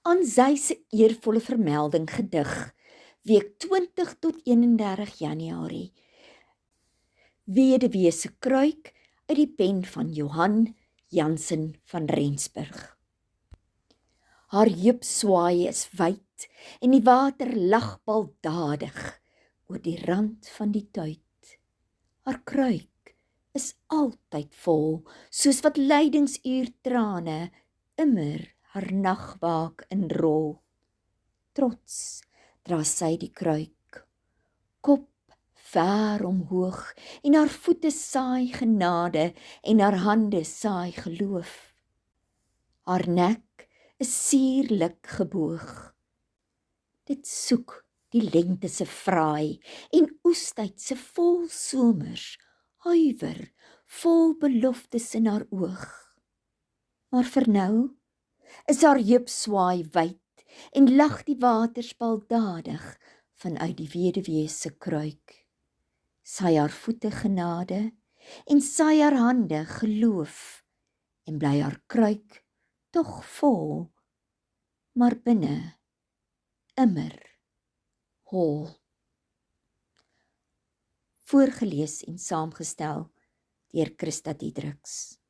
Aan sy se eervolle vermelding gedig, week 20 tot 31 Januarie. Weduwee se kruik uit die pen van Johan Jansen van Rensburg. Haar heupswaai is wyd en die water lag baldadig oor die rand van die tuit. Haar kruik is altyd vol, soos wat lydingsuur trane immer haar nagwaak inrol. Trots dra sy die kruik, kop ver omhoog, en haar voete saai genade en haar hande saai geloof. Haar nek is sierlik geboog. Dit soek die lente se vraai en oestyd se vol somers, huiwer, vol beloftes in haar oog. Maar vir nou is haar heupswaai wyd en lag die waters baldadig vanuit die weduwee se kruik. Saai haar voete genade en saai haar hande geloof en bly haar kruik tog vol, maar binne immer hol. Voorgeles en saamgestel deur Christa Diedriks.